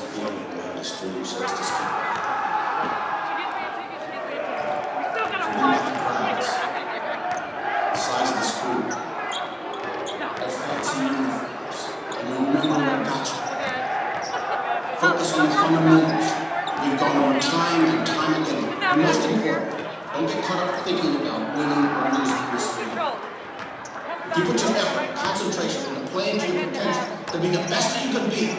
feeling around the stream so as to speak. The size of the school, their fancy uniforms, and remember what got you. Focus on the fundamentals. We've gone over time and time again. And most important, don't get caught up thinking about winning or losing this game. If you put your effort, concentration, and playing to your potential to be the best that you can be,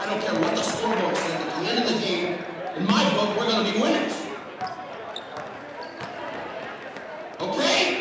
I don't care what the scoreboard says, at the end of the game, in my book, we're going to be winners. Okay?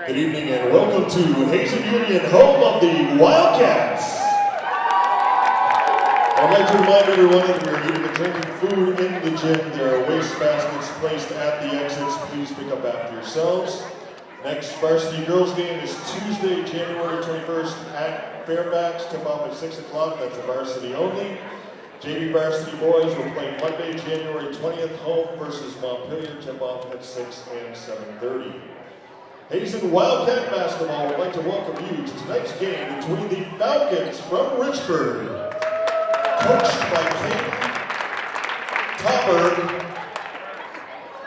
Good evening and welcome to Hazen Union, home of the Wildcats. I'd like to remind everyone that if you're eating and drinking food in the gym, there are waste baskets placed at the exits. Please pick up after yourselves. Next varsity girls game is Tuesday, January 21st at Fairfax. Tip off at 6 o'clock. That's a varsity only. JV varsity boys will play Monday, January 20th, home versus Montpelier. Tip off at 6 and 7:30. Hazen Wildcat Basketball would like to welcome you to tonight's game between the Falcons from Richford, coached by Kate Topper,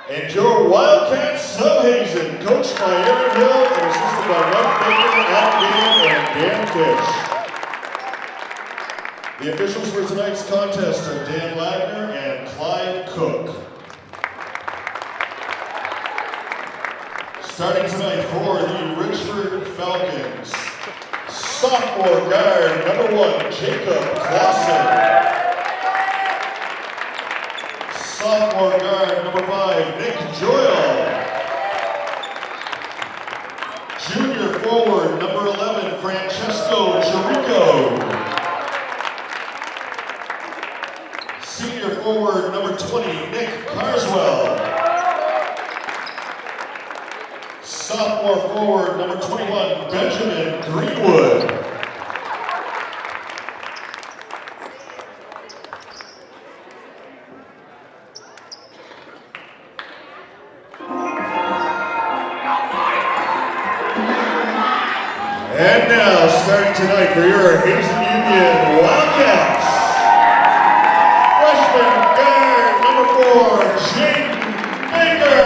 and your Wildcats of Hazen, coached by Aaron Hill and assisted by Mike Baker, Adam Gann, and Dan Fish. The officials for tonight's contest are Dan Wagner and Clyde Cook. Starting tonight for the Richford Falcons, sophomore guard number 1, Jacob Clausen. Sophomore guard number 5, Nick Joyle. Junior forward number 11, Francesco Chirico. Senior forward number 20, Nick Carswell. Sophomore forward number 21, Benjamin Greenwood. And now, starting tonight for your Hazen Union Wildcats, freshman guard number 4, Jaden Baker.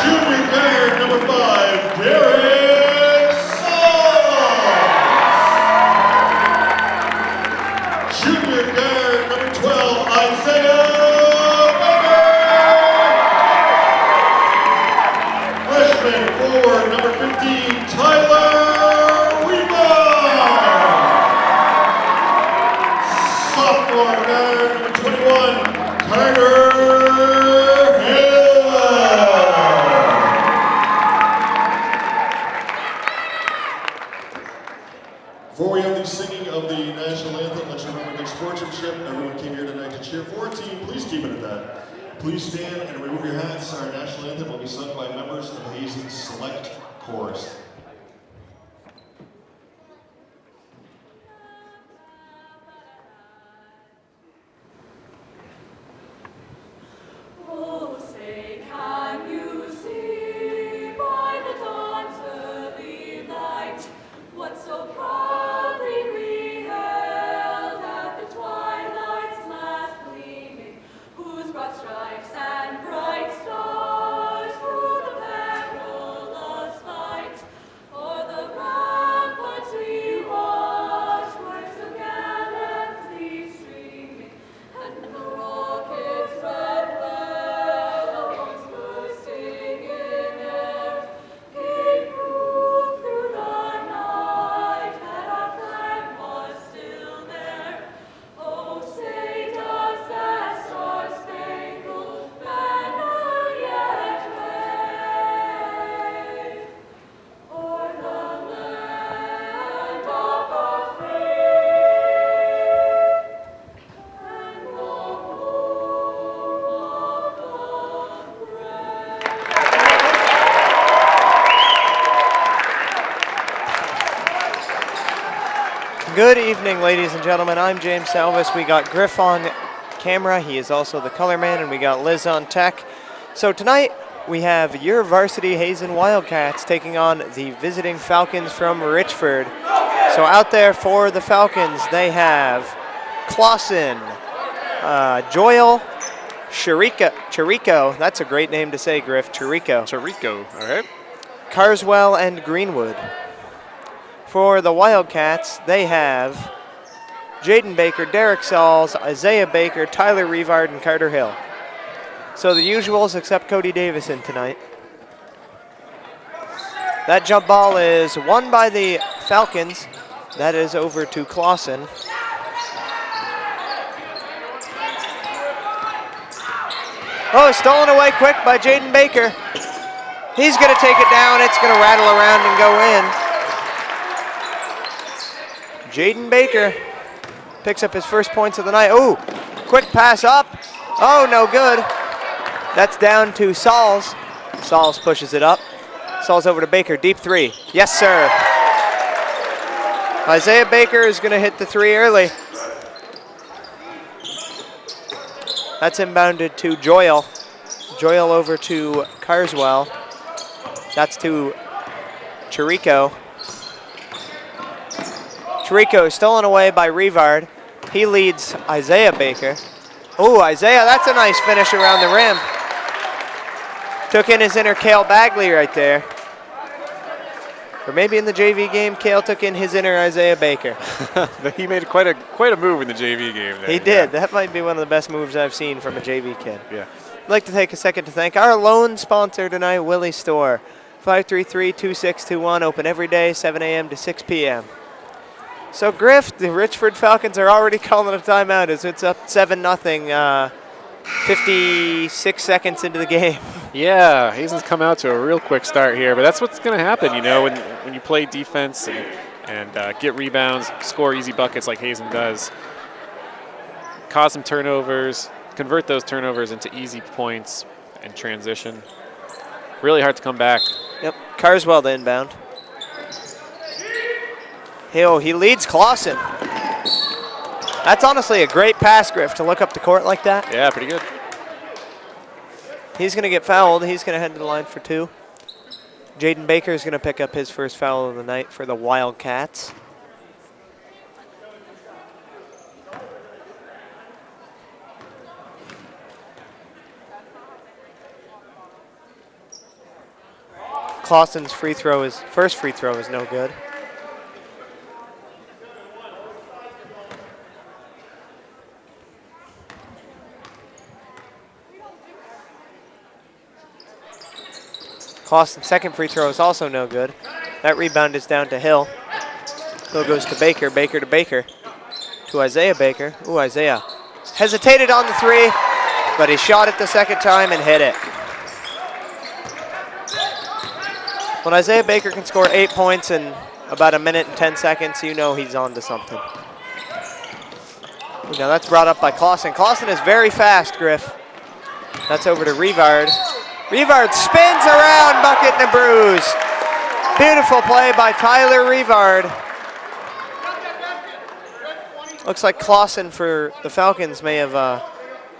Junior guard number 5, Derek Sauls. Junior guard number 12, Isaiah Baker. Freshman forward number 15, Tyler Weaver. Sophomore guard number 21, Carter Hill. Before we have the singing of the national anthem, let's remember good sportsmanship. Everyone came here tonight to cheer for a team. Please keep it at that. Please stand and remove your hats. Our national anthem will be sung by members of Hazen's Select Chorus. Stripes and bright stars through the perilous fight. Good evening, ladies and gentlemen. I'm James Salvis. We got Griff on camera. He is also the color man, and we got Liz on tech. So tonight we have your varsity Hazen Wildcats taking on the visiting Falcons from Richford. So out there for the Falcons, they have Clausen, Joyle, Chirico. That's a great name to say, Griff. Chirico, all right. Carswell, and Greenwood. For the Wildcats, they have Jaden Baker, Derek Sauls, Isaiah Baker, Tyler Revard, and Carter Hill. So the usuals except Cody Davison tonight. That jump ball is won by the Falcons. That is over to Clausen. Oh, stolen away quick by Jaden Baker. He's going to take it down. It's going to rattle around and go in. Jaden Baker picks up his first points of the night. Oh, quick pass up. Oh, no good. That's down to Sauls. Sauls pushes it up. Sauls over to Baker, deep three. Yes, sir. Isaiah Baker is going to hit the three early. That's inbounded to Joyle. Joyle over to Carswell. That's to Chirico. Chirico is stolen away by Revard. He leads Isaiah Baker. Oh, Isaiah, that's a nice finish around the rim. Took in his inner Cale Bagley right there. Or maybe in the JV game, Cale took in his inner Isaiah Baker. He made quite a move in the JV game there. He did. That might be one of the best moves I've seen from a JV kid. Yeah. I'd like to take a second to thank our lone sponsor tonight, Willie Store. 533-2621, open every day, 7 a.m. to 6 p.m. So, Griff, the Richford Falcons are already calling a timeout as it's up 7-0, 56 seconds into the game. Yeah, Hazen's come out to a real quick start here, but that's what's going to happen, you know, when you play defense and get rebounds, score easy buckets like Hazen does. Cause some turnovers, convert those turnovers into easy points and transition. Really hard to come back. Yep, Carswell the inbound. He leads Clausen. That's honestly a great pass, Griff, to look up the court like that. Yeah, pretty good. He's going to get fouled. He's going to head to the line for two. Jaden Baker is going to pick up his first foul of the night for the Wildcats. Clausen's first free throw is no good. Clausen's second free throw is also no good. That rebound is down to Hill. Hill goes to Baker, Baker to Baker. To Isaiah Baker. Ooh, Isaiah hesitated on the three, but he shot it the second time and hit it. When Isaiah Baker can score 8 points in about 1 minute and 10 seconds, you know he's on to something. Now that's brought up by Clausen. Clausen is very fast, Griff. That's over to Revard. Revard spins around, bucket and a bruise. Beautiful play by Tyler Revard. Looks like Clausen for the Falcons may have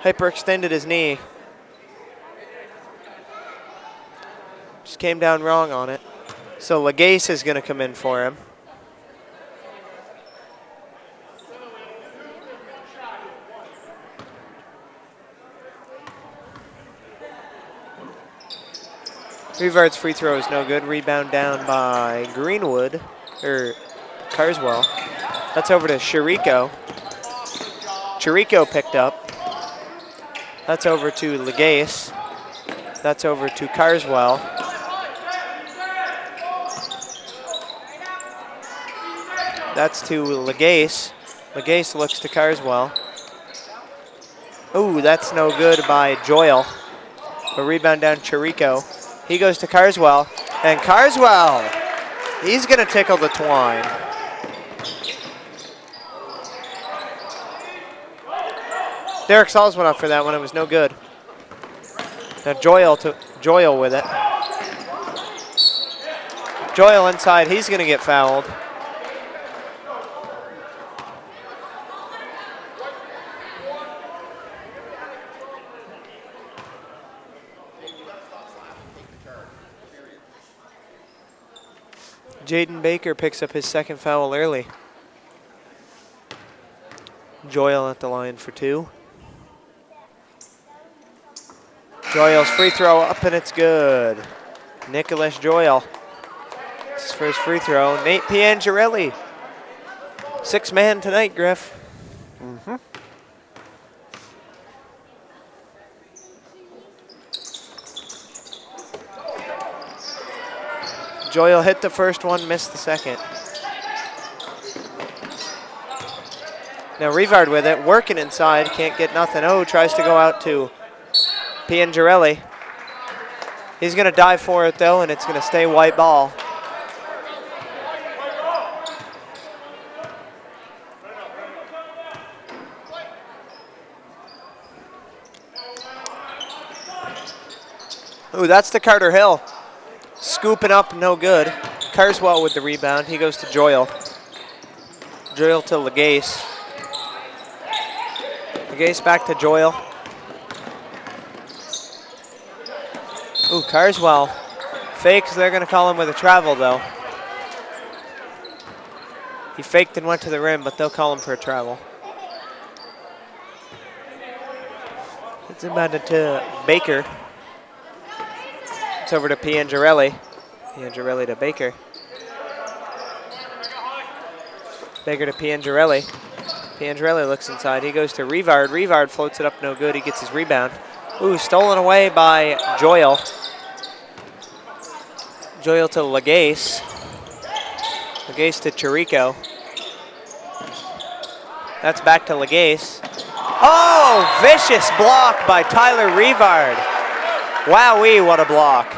hyperextended his knee. Just came down wrong on it. So Legase is going to come in for him. Revard's free throw is no good. Rebound down by Greenwood, or Carswell. That's over to Chirico. Chirico picked up. That's over to Legase. That's over to Carswell. That's to Legase. Legase looks to Carswell. Ooh, that's no good by Joyle. A rebound down Chirico. He goes to Carswell, and Carswell, he's going to tickle the twine. Derek Sauls went up for that one. It was no good. Now Joyle with it. Joyle inside. He's going to get fouled. Jaden Baker picks up his second foul early. Joyle at the line for 2. Joyle's free throw up and it's good. Nicholas Joyle. It's his first free throw. Nate Piangerelli. 6-man tonight, Griff. Mm-hmm. Joyle hit the first one, missed the second. Now Rivard with it, working inside, can't get nothing. Oh, tries to go out to Piangerelli. He's going to dive for it, though, and it's going to stay white ball. Ooh, that's to Carter Hill. Scooping up, no good. Carswell with the rebound. He goes to Joyle. Joyle to Legace. Legace back to Joyle. Ooh, Carswell fakes. They're going to call him with a travel, though. He faked and went to the rim, but they'll call him for a travel. It's inbounded to Baker. It's over to Piangerelli. Piangerelli to Baker. Baker to Piangerelli. Piangerelli looks inside. He goes to Rivard. Rivard floats it up, no good. He gets his rebound. Ooh, stolen away by Joyle. Joyle to Legace. Legace to Chirico. That's back to Legace. Oh, vicious block by Tyler Rivard. Wowee, what a block.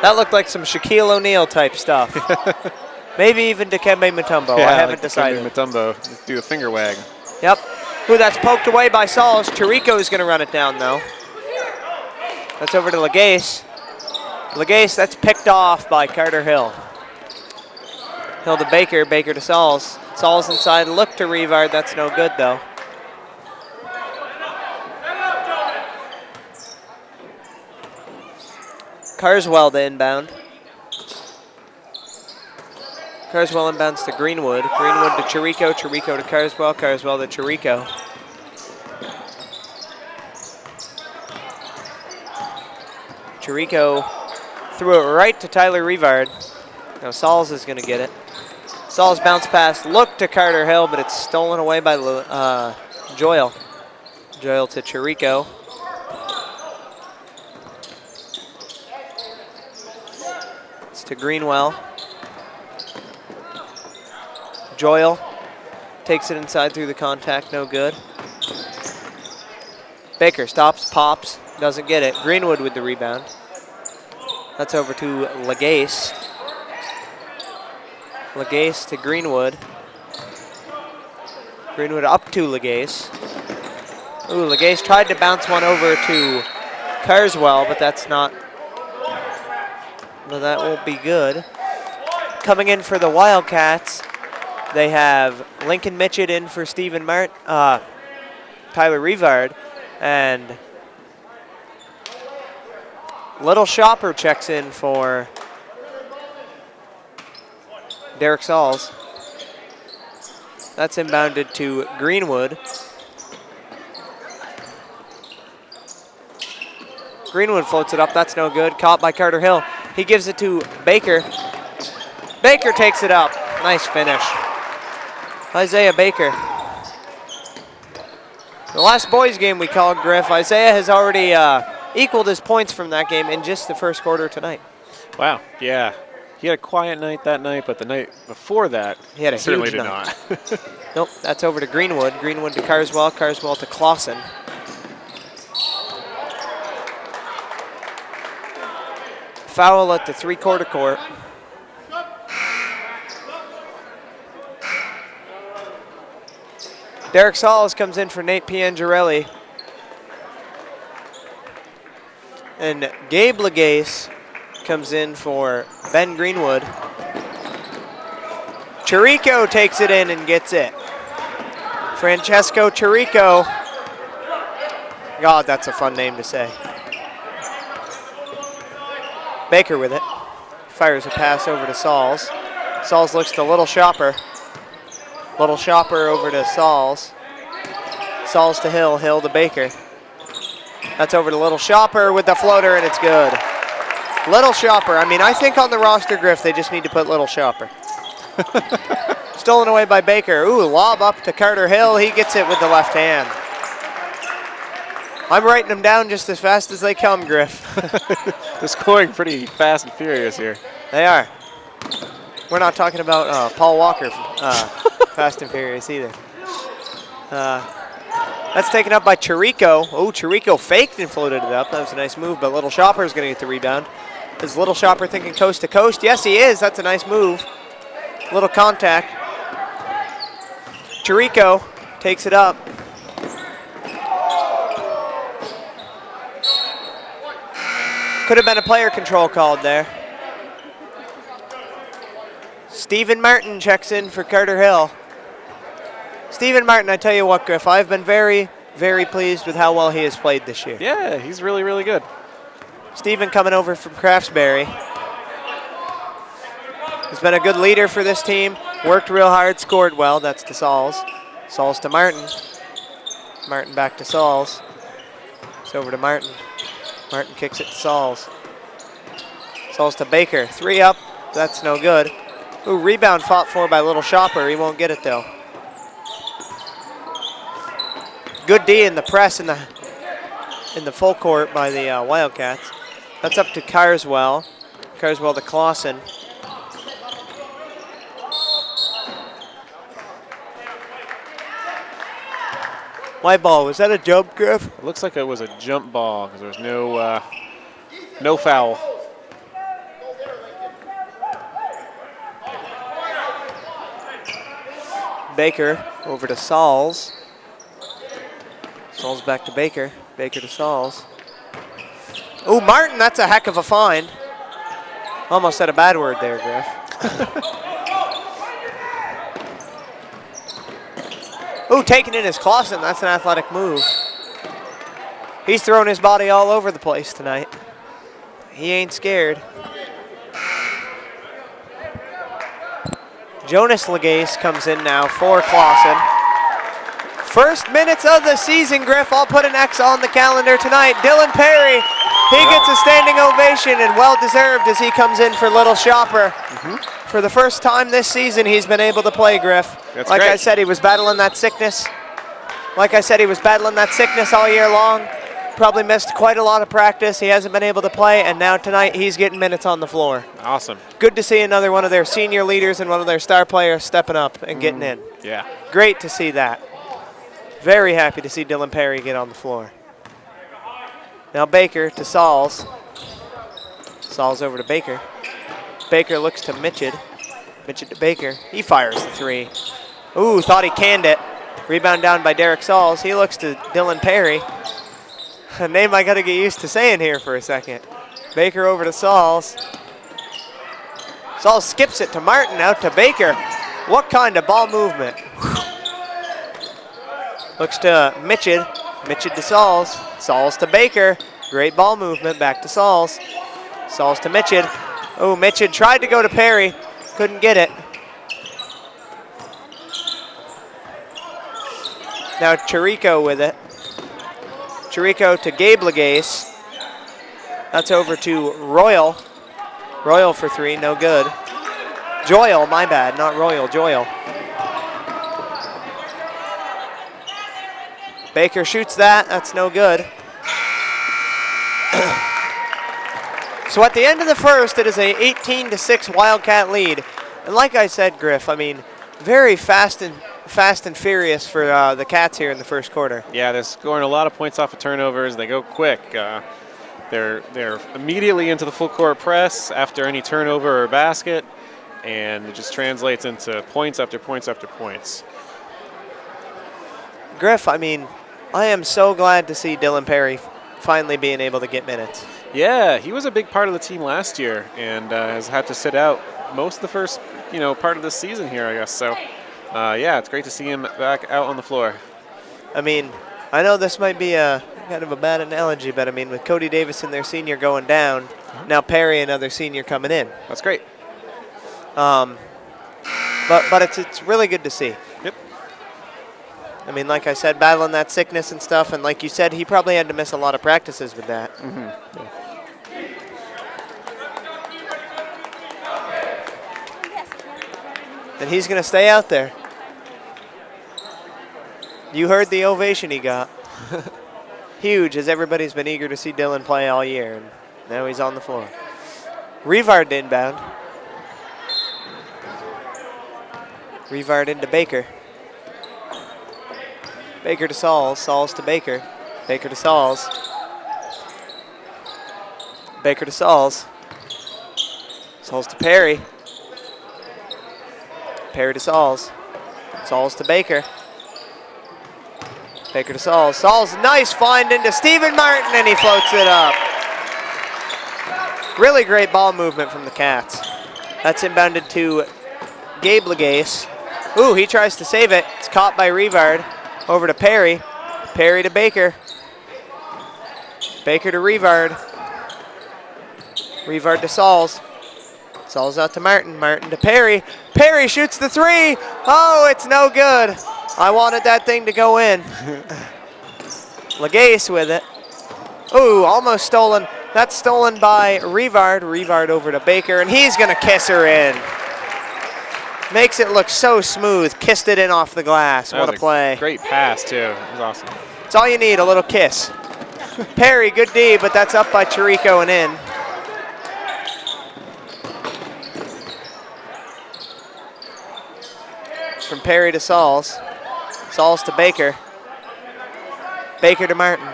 That looked like some Shaquille O'Neal type stuff. Maybe even Dikembe Mutombo. Yeah, I haven't like decided. Mutombo, do a finger wag. Yep. Ooh, that's poked away by Sauls. Chirico is going to run it down, though. That's over to Legace. Legace, that's picked off by Carter Hill. Hill to Baker, Baker to Sauls. Sauls inside, look to Rivard. That's no good, though. Carswell to inbound. Carswell inbounds to Greenwood. Greenwood to Chirico. Chirico to Carswell. Carswell to Chirico. Chirico threw it right to Tyler Rivard. Now Sauls is going to get it. Sauls bounce pass. Look to Carter Hill, but it's stolen away by Joyle. Joyle to Chirico. It's to Greenwell. Joyle takes it inside through the contact, no good. Baker stops, pops, doesn't get it. Greenwood with the rebound. That's over to Legace. Legace to Greenwood. Greenwood up to Legace. Ooh, Legace tried to bounce one over to Carswell, but that's not, no, that won't be good. Coming in for the Wildcats, they have Lincoln Mitchett in for Stephen Tyler Rivard, and Little Shopper checks in for Derek Sauls. That's inbounded to Greenwood. Greenwood floats it up, that's no good. Caught by Carter Hill. He gives it to Baker. Baker takes it up. Nice finish. Isaiah Baker. The last boys game we called, Griff, Isaiah has already equaled his points from that game in just the first quarter tonight. Wow, yeah. He had a quiet night that night, but the night before that, he had a certainly huge did night. not. Nope, that's over to Greenwood. Greenwood to Carswell. Carswell to Clausen. Foul at the three-quarter court. Derek Sauls comes in for Nate Piangerelli. And Gabe Legace comes in for Ben Greenwood. Chirico takes it in and gets it. Francesco Chirico. God, that's a fun name to say. Baker with it. Fires a pass over to Sauls. Sauls looks to Little Shopper. Little Shopper over to Sauls. Sauls to Hill. Hill to Baker. That's over to Little Shopper with the floater, and it's good. Little Shopper. I mean, I think on the roster, Griff, they just need to put Little Shopper. Stolen away by Baker. Ooh, lob up to Carter Hill. He gets it with the left hand. I'm writing them down just as fast as they come, Griff. They're scoring pretty fast and furious here. They are. We're not talking about Paul Walker Fast and Furious either. That's taken up by Chirico. Oh, Chirico faked and floated it up. That was a nice move, but Little Shopper is going to get the rebound. Is Little Shopper thinking coast to coast? Yes, he is. That's a nice move. Little contact. Chirico takes it up. Could have been a player control called there. Stephen Martin checks in for Carter Hill. Stephen Martin, I tell you what, Griff, I've been very, very pleased with how well he has played this year. Yeah, he's really, really good. Stephen coming over from Craftsbury. He's been a good leader for this team. Worked real hard, scored well. That's to Sauls. Sauls to Martin. Martin back to Sauls. It's over to Martin. Martin kicks it to Sauls. Sauls to Baker. 3 up. That's no good. Ooh, rebound fought for by Little Shopper. He won't get it though. Good D in the press in the full court by the Wildcats. That's up to Carswell. Carswell to Clausen. White ball, was that a jump, Griff? It looks like it was a jump ball because there was no foul. Baker over to Sauls. Sauls back to Baker. Baker to Sauls. Oh, Martin, that's a heck of a find. Almost said a bad word there, Griff. Ooh, taking in his Clausen. That's an athletic move. He's throwing his body all over the place tonight. He ain't scared. Jonas Legace comes in now for Clausen. First minutes of the season, Griff. I'll put an X on the calendar tonight. Dylan Perry, he gets a standing ovation and well-deserved as he comes in for Little Shopper. For the first time this season, he's been able to play, Griff. That's like great. I said, he was battling that sickness. All year long. Probably missed quite a lot of practice. He hasn't been able to play, and now tonight he's getting minutes on the floor. Awesome. Good to see another one of their senior leaders and one of their star players stepping up and getting in. Yeah. Great to see that. Very happy to see Dylan Perry get on the floor. Now Baker to Sauls. Sauls over to Baker. Baker looks to Mitchell. Mitchell to Baker. He fires the 3. Ooh, thought he canned it. Rebound down by Derek Sauls. He looks to Dylan Perry. A name I got to get used to saying here for a second. Baker over to Sauls. Sauls skips it to Martin, out to Baker. What kind of ball movement. Looks to Mitchell. Mitchell to Sauls. Sauls to Baker. Great ball movement, back to Sauls. Sauls to Mitchell. Oh, Mitchell tried to go to Perry. Couldn't get it. Now Chirico with it. Chirico to Gabe Legace. That's over to Royal. Royal for 3, no good. Joyle, my bad, not Royal, Joyle. Baker shoots that, that's no good. So at the end of the first, it is a 18-6 Wildcat lead. And like I said, Griff, I mean, very fast and furious for the Cats here in the first quarter. Yeah, they're scoring a lot of points off of turnovers. They go quick. They're immediately into the full court press after any turnover or basket, and it just translates into points after points after points. Griff, I mean, I am so glad to see Dylan Perry finally being able to get minutes. Yeah, he was a big part of the team last year and has had to sit out most of the first, part of this season here, I guess. So, yeah, it's great to see him back out on the floor. I mean, I know this might be a kind of a bad analogy, but I mean, with Cody Davison, their senior, going down, Now Perry, another senior, coming in. That's great. But it's really good to see. Yep. I mean, like I said, battling that sickness and stuff, and like you said, he probably had to miss a lot of practices with that. Mm-hmm. Yeah. And he's going to stay out there. You heard the ovation he got. Huge, as everybody's been eager to see Dylan play all year, and now he's on the floor. Rivard inbound. Rivard into Baker. Baker to Sauls. Sauls to Baker. Baker to Sauls. Baker to Sauls. Sauls to Perry. Perry to Sauls. Sauls to Baker. Baker to Sauls. Sauls, nice find into Stephen Martin, and he floats it up. Really great ball movement from the Cats. That's inbounded to Gabe Legase. Ooh, he tries to save it. It's caught by Rivard. Over to Perry. Perry to Baker. Baker to Rivard. Rivard to Sauls. Sauls out to Martin. Martin to Perry. Perry shoots the three. Oh, it's no good. I wanted that thing to go in. Legase with it. Ooh, almost stolen. That's stolen by Rivard. Rivard over to Baker, and he's going to kiss her in. Makes it look so smooth. Kissed it in off the glass. What a play. Great pass, too. It was awesome. It's all you need, a little kiss. Perry, good D, but that's up by Chirico and in. It's from Perry to Sauls. Sauls to Baker. Baker to Martin.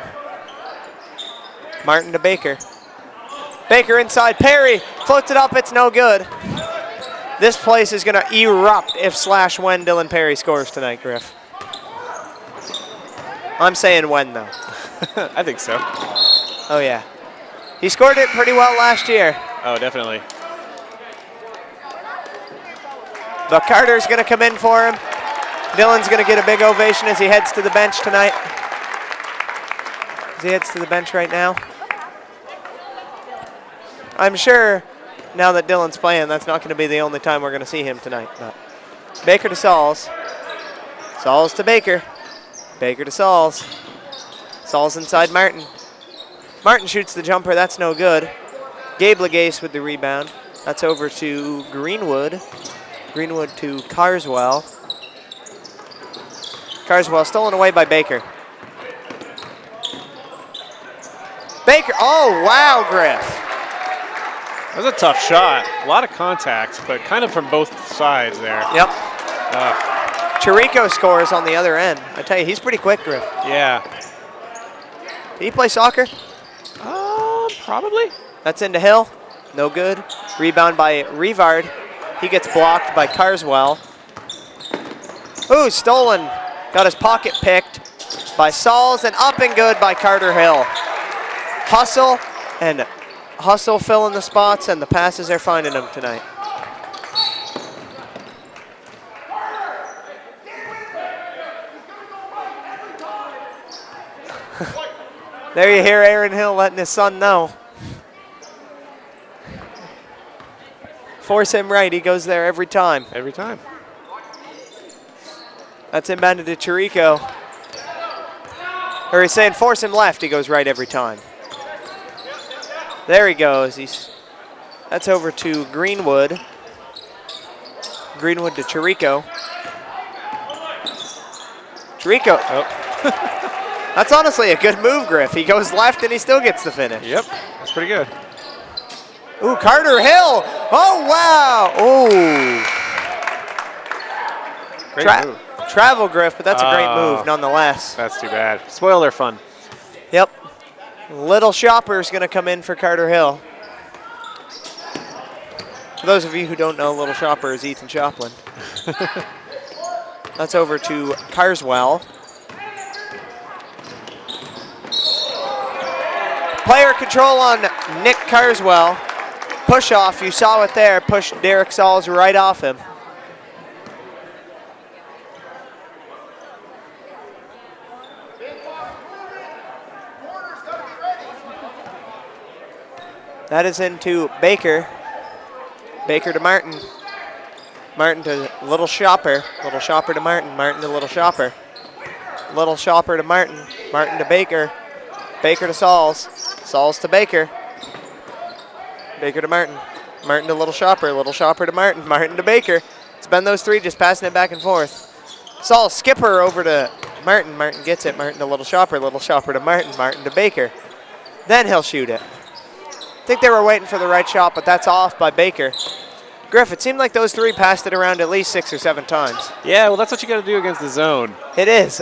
Martin to Baker. Baker inside. Perry floats it up. It's no good. This place is going to erupt if / when Dylan Perry scores tonight, Griff. I'm saying when, though. I think so. Oh, yeah. He scored it pretty well last year. Oh, definitely. But Carter's going to come in for him. Dylan's going to get a big ovation as he heads to the bench tonight. As he heads to the bench right now. I'm sure now that Dylan's playing, that's not going to be the only time we're going to see him tonight. But Baker to Sauls. Sauls to Baker. Baker to Sauls. Sauls inside Martin. Martin shoots the jumper. That's no good. Gabe Legase with the rebound. That's over to Greenwood. Greenwood to Carswell. Carswell stolen away by Baker. Baker, oh wow, Griff. That was a tough shot. A lot of contact, but kind of from both sides there. Yep. Chirico scores on the other end. I tell you, he's pretty quick, Griff. Yeah. Did he play soccer? Probably. That's into Hill. No good. Rebound by Rivard. He gets blocked by Carswell. Ooh, stolen. Got his pocket picked by Sauls, and up and good by Carter Hill. Hustle filling the spots, and the passes are finding him tonight. There you hear Aaron Hill letting his son know. Force him right, he goes there every time. Every time. That's inbounded to Chirico. Or he's saying force him left, he goes right every time. There he goes. That's over to Greenwood. Greenwood to Chirico. Chirico. Oh. That's honestly a good move, Griff. He goes left and he still gets the finish. Yep, that's pretty good. Ooh, Carter Hill. Oh, wow. Ooh. Great move. Travel, Griff, but that's a great move nonetheless. That's too bad. Spoil their fun. Yep. Little Shopper's going to come in for Carter Hill. For those of you who don't know, Little Shopper is Ethan Choplin. That's over to Carswell. Player control on Nick Carswell. Push off, you saw it there. Push Derek Sauls right off him. That is into Baker. Baker to Martin. Martin to Little Shopper. Little Shopper to Martin. Martin to Little Shopper. Little Shopper to Martin. Martin to Baker. Baker to Sauls. Sauls to Baker. Baker to Martin. Martin to Little Shopper. Little Shopper to Martin. Martin to Baker. It's been those three just passing it back and forth. Sauls skipper over to Martin. Martin gets it. Martin to Little Shopper. Little Shopper to Martin. Martin to Baker. Then he'll shoot it. I think they were waiting for the right shot, but that's off by Baker. Griff, it seemed like those three passed it around at least 6 or 7 times. Yeah, well, that's what you got to do against the zone. It is.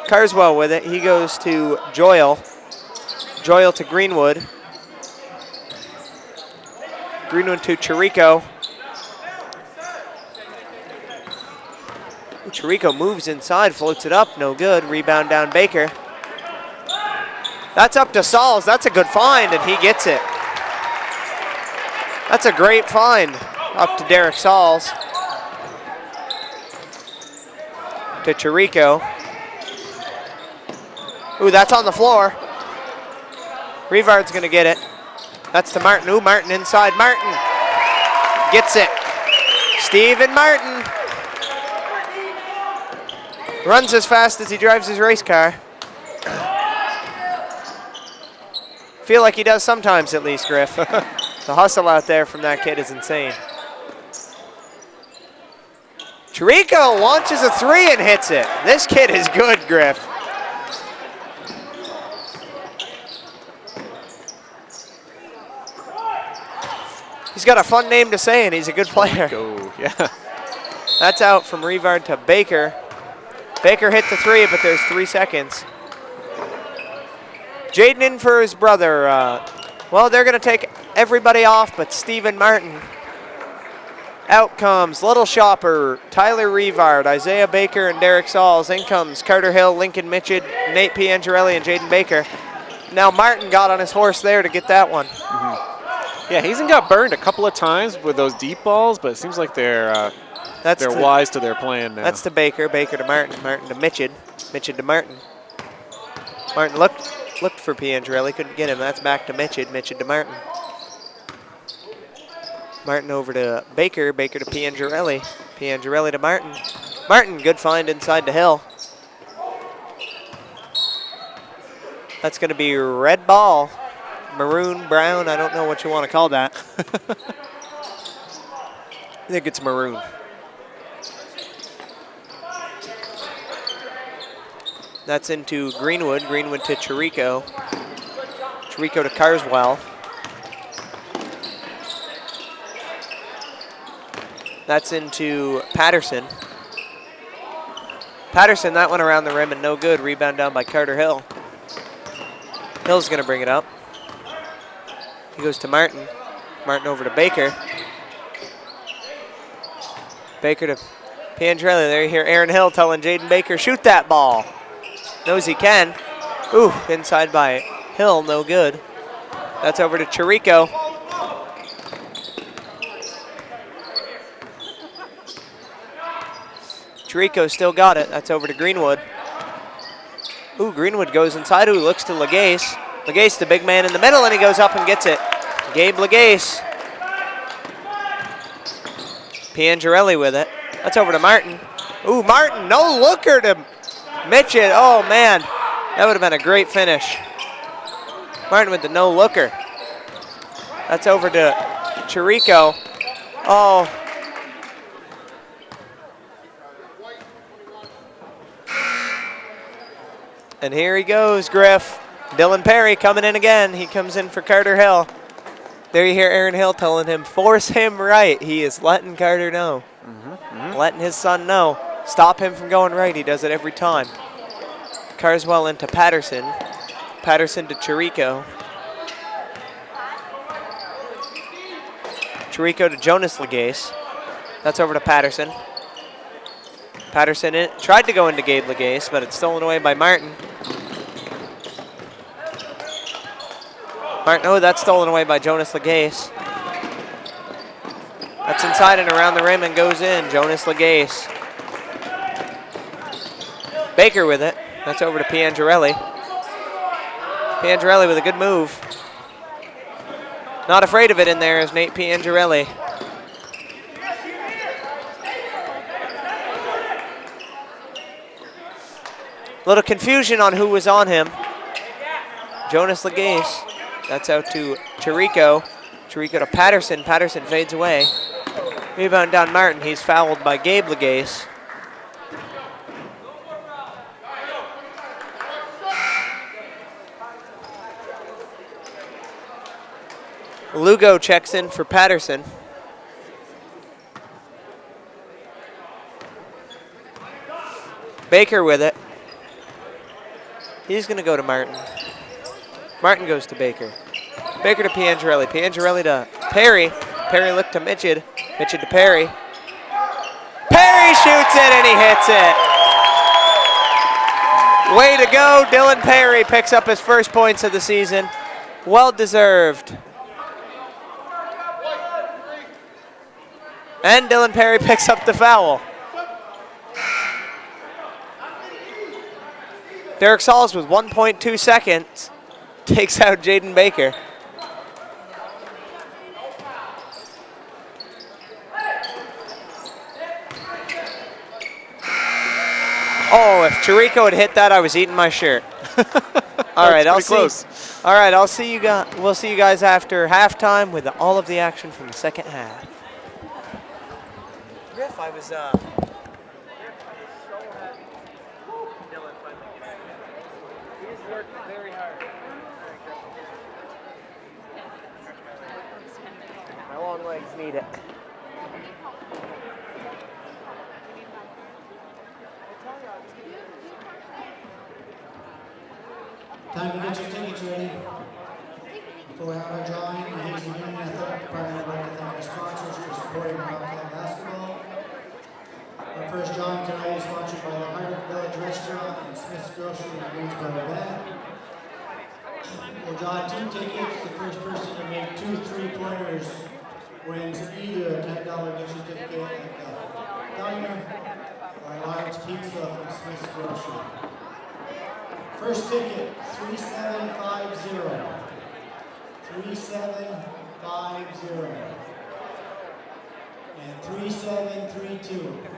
Carswell with it. He goes to Joyle. Joyle to Greenwood. Greenwood to Chirico. Chirico moves inside, floats it up, no good. Rebound down Baker. That's up to Sauls. That's a good find, and he gets it. That's a great find. Up to Derek Sauls. To Chirico. Ooh, that's on the floor. Rivard's going to get it. That's to Martin. Ooh, Martin inside. Martin gets it. Steven Martin runs as fast as he drives his race car. Feel like he does sometimes, at least, Griff. The hustle out there from that kid is insane. Chirico launches a 3 and hits it. This kid is good, Griff. He's got a fun name to say, and he's a good player. Go, yeah. That's out from Rivard to Baker. Baker hit the 3, but there's 3 seconds. Jaden in for his brother. Well, they're going to take everybody off but Steven Martin. Out comes Little Shopper, Tyler Rivard, Isaiah Baker, and Derek Sauls. In comes Carter Hill, Lincoln Mitchell, Nate Piangerelli, and Jaden Baker. Now Martin got on his horse there to get that one. Yeah, Hazen got burned a couple of times with those deep balls, but it seems like they're wise to their plan now. That's to Baker, Baker to Martin, Martin to Mitchell, Mitchell to Martin. Martin looked for Piangerelli, couldn't get him. That's back to Mitchell, Mitchell to Martin. Martin over to Baker, Baker to Piangerelli, Piangerelli to Martin. Martin, good find inside to Hill. That's going to be red ball. Maroon, brown, I don't know what you want to call that. I think it's maroon. That's into Greenwood. Greenwood to Chirico. Chirico to Carswell. That's into Patterson. Patterson, that one around the rim and no good. Rebound down by Carter Hill. Hill's going to bring it up. He goes to Martin. Martin over to Baker. Baker to Piangerelli. There you hear Aaron Hill telling Jaden Baker, shoot that ball. Knows he can. Ooh, inside by Hill, no good. That's over to Chirico. Chirico still got it. That's over to Greenwood. Ooh, Greenwood goes inside. Ooh, looks to Legace. Legace, the big man in the middle, and he goes up and gets it. Gabe Legace. Piangerelli with it. That's over to Martin. Ooh, Martin, no looker to Mitchell. Oh, man. That would have been a great finish. Martin with the no looker. That's over to Chirico. Oh. And here he goes, Griff. Dylan Perry coming in again. He comes in for Carter Hill. There you hear Aaron Hill telling him, force him right. He is letting Carter know. Letting his son know. Stop him from going right. He does it every time. Carswell into Patterson. Patterson to Chirico. Chirico to Jonas Legace. That's over to Patterson. Patterson tried to go into Gabe Legace, but it's stolen away by Martin. Martin, oh, that's stolen away by Jonas Legace. That's inside and around the rim and goes in. Jonas Legace. Baker with it. That's over to Piangerelli. Piangerelli with a good move. Not afraid of it in there is Nate Piangerelli. A little confusion on who was on him. Jonas Lagace. That's out to Chirico. Chirico to Patterson. Patterson fades away. Rebound down Martin. He's fouled by Gabe Lagace. Lugo checks in for Patterson. Baker with it. He's going to go to Martin. Martin goes to Baker. Baker to Piangerelli. Piangerelli to Perry. Perry looked to Mitchell. Mitchell to Perry. Perry shoots it and he hits it. Way to go. Dylan Perry picks up his first points of the season. Well deserved. And Dylan Perry picks up the foul. Derek Sauls with 1.2 seconds takes out Jaden Baker. Oh, if Chirico had hit that, I was eating my shirt. All right, I'll see. Close. All right, I'll see you guys. We'll see you guys after halftime with all of the action from the second half. Griff, I was He's worked very hard. My long legs need it. Time to get your tickets ready. Before we have our drawing, the Hazen Union Athletic Department would like to thank our sponsors for supporting Wildcat basketball. Our first drawing tonight is sponsored by the Hardwick Village Restaurant and Smith's Grocery in Greensboro, Bend. We'll draw 2 tickets. The first person to make 2 3-pointers wins either a $10 gift certificate at the diner or a large pizza from Smith's Grocery. First ticket, 3750. 3750. And 3732.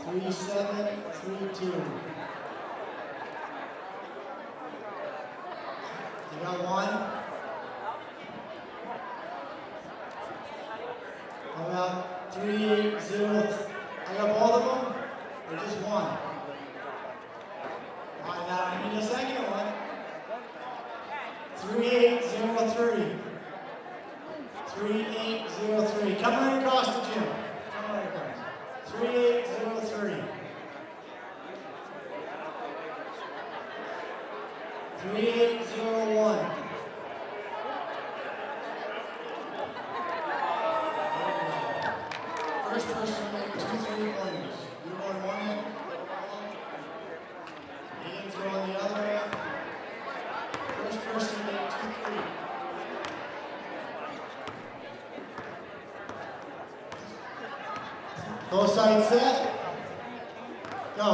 3732. You got one? How about 380? I got all of them? Or just one? All right, now I need a second one. 3803. 3803. Come right across the gym. Come right across. 3803. 3801. First person to make 2 3-pointers. You going one end? Ian's going the other end. First person to make 2 3. Both sides set. Go.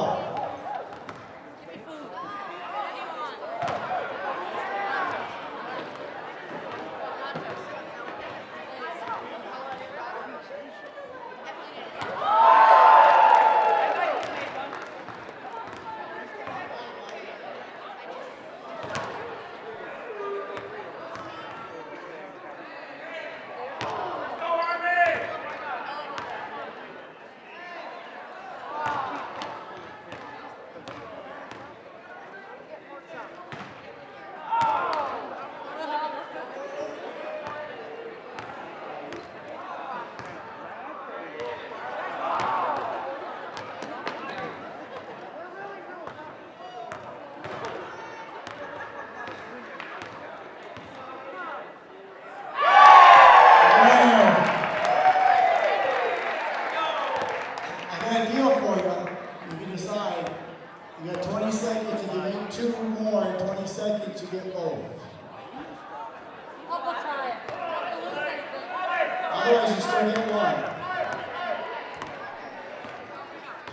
Otherwise, you still get one.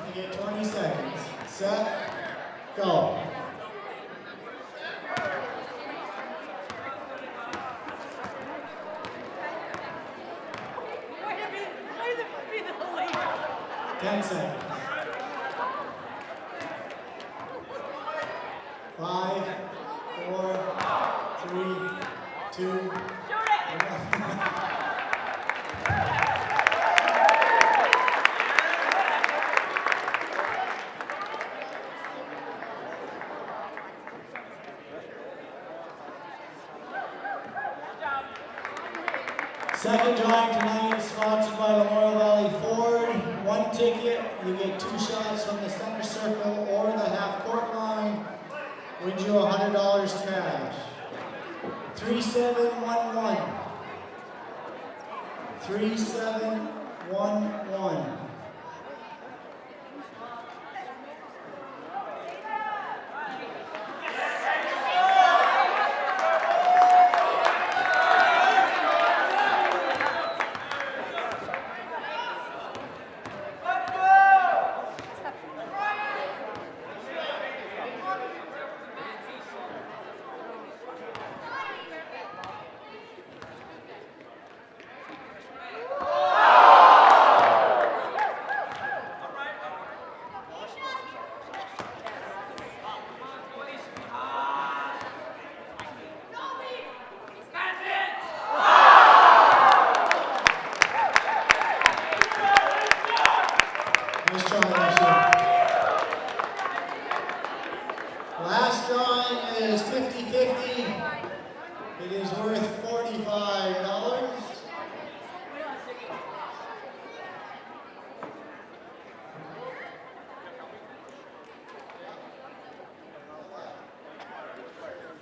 You get 20 seconds. Set. Go. 10 seconds. 5, 4, 3, 2, 1. Second drawing tonight is sponsored by Memorial Valley Ford. One ticket, you get 2 shots from the center circle or the half court line. Wins you $100 cash. 3711. 3711. Nice try, Ashley. Last drawing is 50-50. It is worth $45.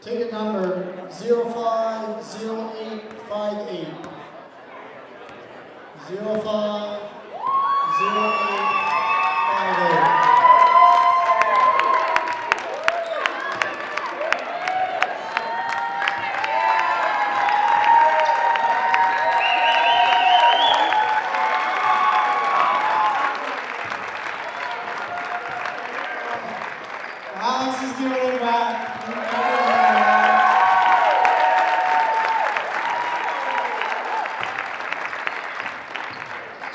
Ticket number 050858. 050858. Alex is giving it back.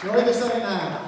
Enjoy the second half.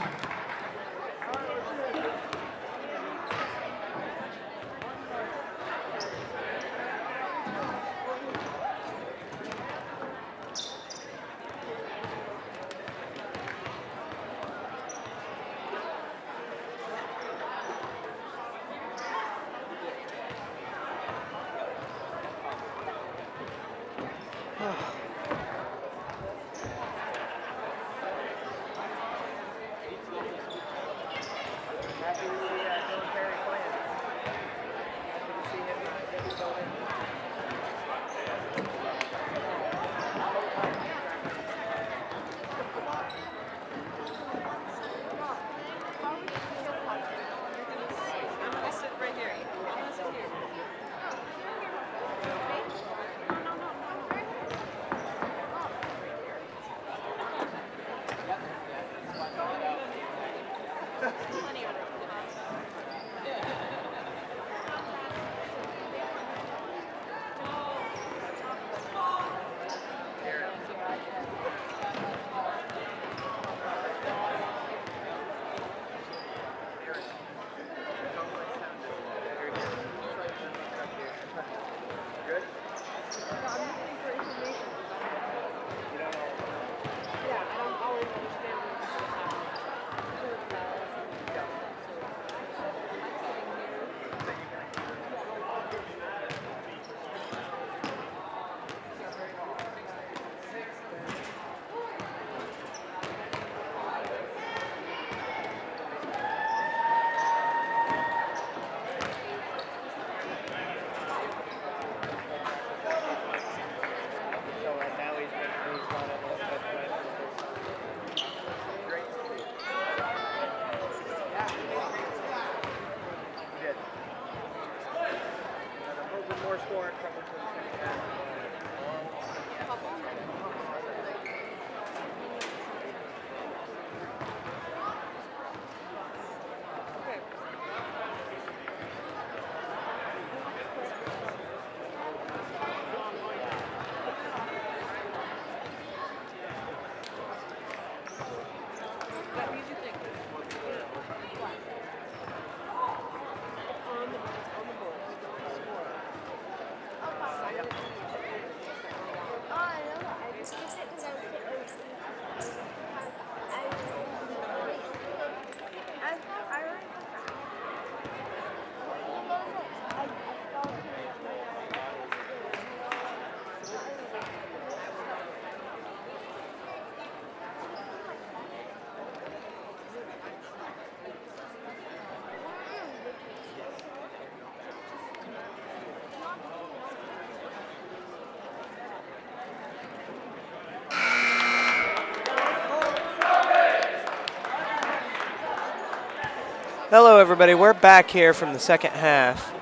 Hello, everybody. We're back here from the second half.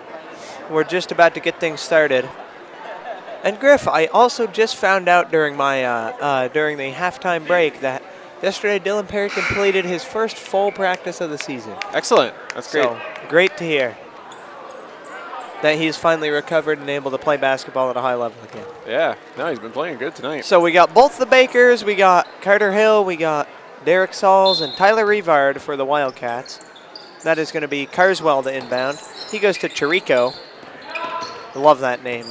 We're just about to get things started. And Griff, I also just found out during my during the halftime break that yesterday Dylan Perry completed his first full practice of the season. Excellent. That's great. So great to hear that he's finally recovered and able to play basketball at a high level again. Yeah. No, he's been playing good tonight. So we got both the Bakers, we got Carter Hill, we got Derek Sauls, and Tyler Rivard for the Wildcats. That is going to be Carswell to inbound. He goes to Chirico. I love that name.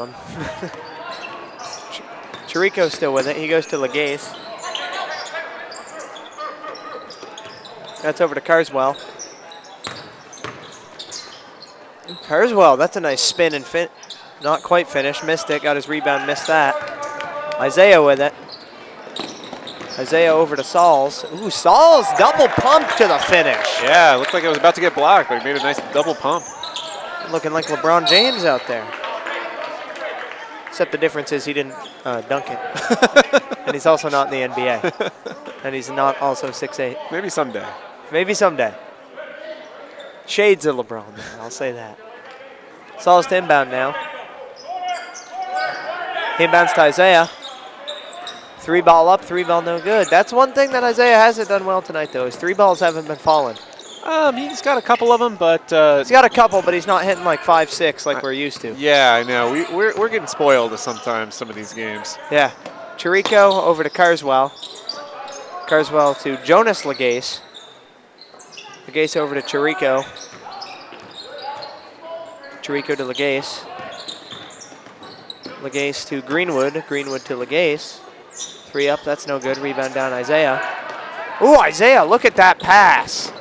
Chirico's still with it. He goes to Legace. That's over to Carswell. Carswell, that's a nice spin and fit. Not quite finished. Missed it. Got his rebound. Missed that. Isaiah with it. Isaiah over to Sauls. Ooh, Sauls double pump to the finish. Yeah, it looked like it was about to get blocked, but he made a nice double pump. Looking like LeBron James out there. Except the difference is he didn't dunk it. And he's also not in the NBA. And he's not also 6'8". Maybe someday. Maybe someday. Shades of LeBron, I'll say that. Sauls to inbound now. He inbounds to Isaiah. 3-ball up, 3-ball no good. That's one thing that Isaiah hasn't done well tonight, though. His 3 balls haven't been falling. He's got a couple of them, but he's got a couple, but he's not hitting like 5, 6 like we're used to. Yeah, I know. We're getting spoiled sometimes some of these games. Yeah. Chirico over to Carswell. Carswell to Jonas Legace. Legace over to Chirico. Chirico to Legace. Legace to Greenwood. Greenwood to Legace. 3 up, that's no good. Rebound down Isaiah. Ooh, Isaiah, look at that pass.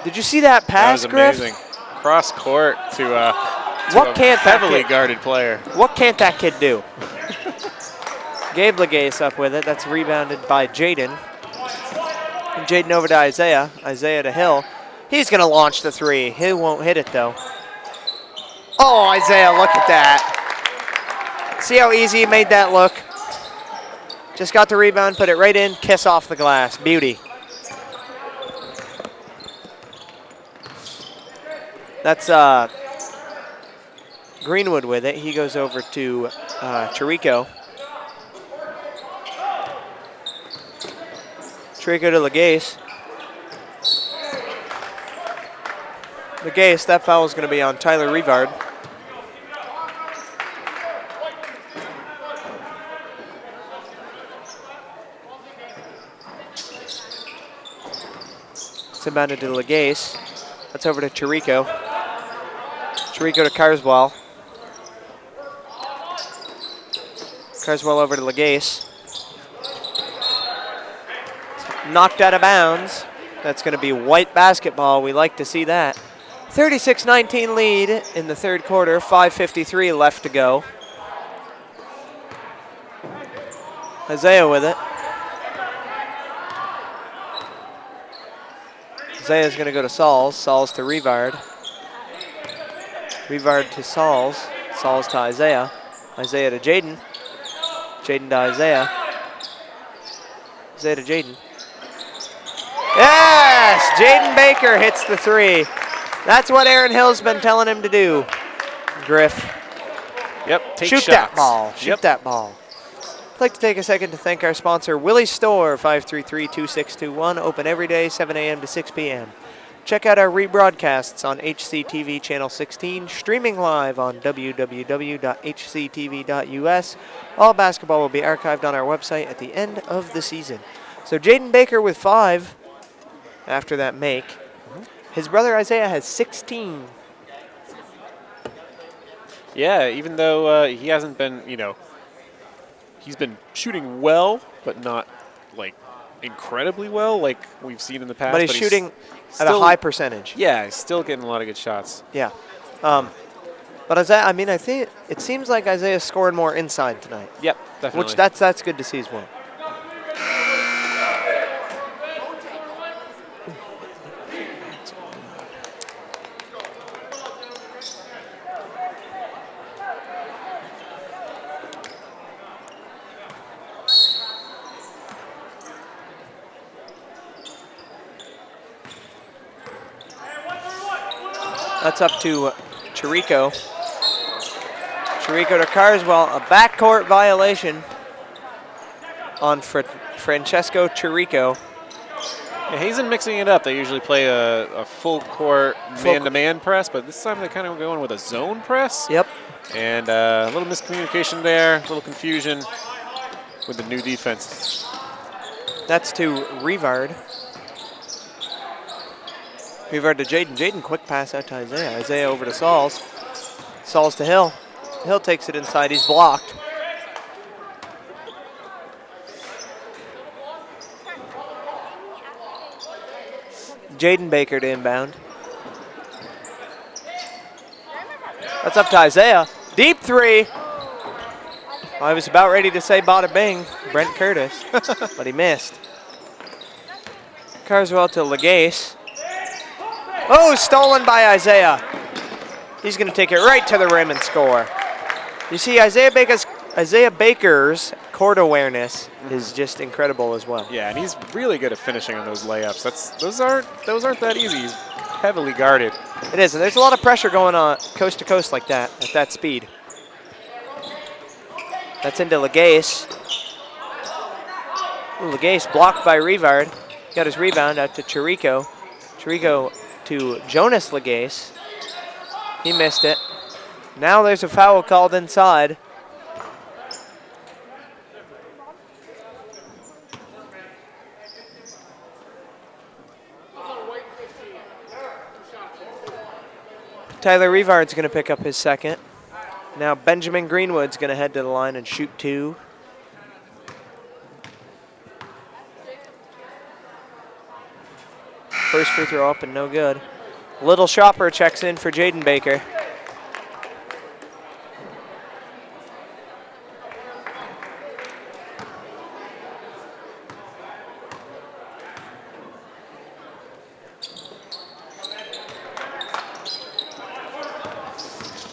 Did you see that pass, That was Griff? amazing. Cross court to What a can't that heavily kid- guarded player. What can't that kid do? Gabe Legace up with it. That's rebounded by Jaden. And Jaden over to Isaiah. Isaiah to Hill. He's going to launch the 3. He won't hit it, though. Oh, Isaiah, look at that. See how easy he made that look? Just got the rebound, put it right in, kiss off the glass. Beauty. That's Greenwood with it. He goes over to Chirico. Chirico to Legace. Legace, that foul is going to be on Tyler Rivard. It's inbounded to Legace. That's over to Chirico. Chirico to Carswell. Carswell over to Legace. Knocked out of bounds. That's going to be white basketball. We like to see that. 36-19 lead in the third quarter. 5:53 left to go. Isaiah with it. Isaiah's going to go to Sauls. Sauls to Rivard. Rivard to Sauls. Sauls to Isaiah. Isaiah to Jaden. Jaden to Isaiah. Isaiah to Jaden. Yes! Jaden Baker hits the 3. That's what Aaron Hill's been telling him to do. Griff. Yep, take Shoot shots. that ball. Shoot Yep. that ball. I'd like to take a second to thank our sponsor, Willie's Store, 533-2621, open every day, 7 a.m. to 6 p.m. Check out our rebroadcasts on HCTV Channel 16, streaming live on www.hctv.us. All basketball will be archived on our website at the end of the season. So Jaden Baker with 5 after that make. His brother Isaiah has 16. Yeah, even though he hasn't been, he's been shooting well, but not like incredibly well, like we've seen in the past. But he's shooting at a still- high percentage. Yeah, he's still getting a lot of good shots. Yeah. But Isaiah, I think it seems like Isaiah's scoring more inside tonight. Yep, definitely. Which that's good to see as well. That's up to Chirico. Chirico to Carswell, a backcourt violation on Francesco Chirico. Yeah, Hazen mixing it up. They usually play a full court man-to-man press, but this time they're kind of going with a zone press. Yep. And a little miscommunication there, a little confusion with the new defense. That's to Rivard. Rivard to Jaden. Jaden quick pass out to Isaiah. Isaiah over to Sauls. Sauls to Hill. Hill takes it inside. He's blocked. Jaden Baker to inbound. That's up to Isaiah. Deep three. I was about ready to say bada bing, Brent Curtis, but he missed. Carswell to Legace. Oh, stolen by Isaiah. He's going to take it right to the rim and score. You see, Isaiah Baker's court awareness is just incredible as well. Yeah, and he's really good at finishing on those layups. Those aren't that easy. He's heavily guarded. It is, and there's a lot of pressure going on coast to coast like that at that speed. That's into Legace. Legace blocked by Rivard. Got his rebound out to Chirico. Chirico to Jonas Legace. He missed it. Now there's a foul called inside. Tyler Rivard's going to pick up his second. Now Benjamin Greenwood's going to head to the line and shoot two. First free throw up and no good. Little Shopper checks in for Jaden Baker.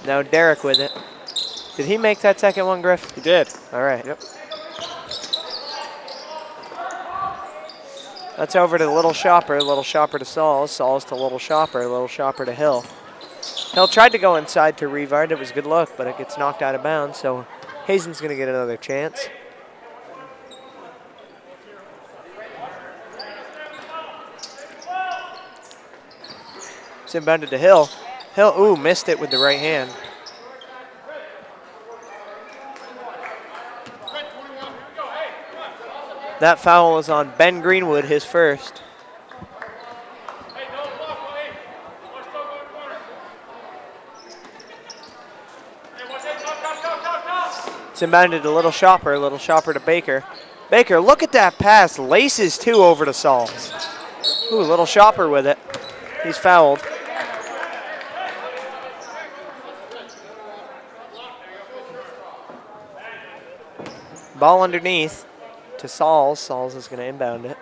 Now Derek with it. Did he make that second one, Griff? He did. All right. Yep. That's over to Little Shopper to Sauls, Sauls to Little Shopper to Hill. Hill tried to go inside to Rivard. It was a good look, but it gets knocked out of bounds, so Hazen's going to get another chance. It's inbounded to Hill. Hill, ooh, missed it with the right hand. That foul is on Ben Greenwood, his first. It's inbounded to Little Shopper to Baker. Baker, look at that pass, laces two over to Sauls. Ooh, Little Shopper with it. He's fouled. Ball underneath to Sauls. Sauls is going to inbound it.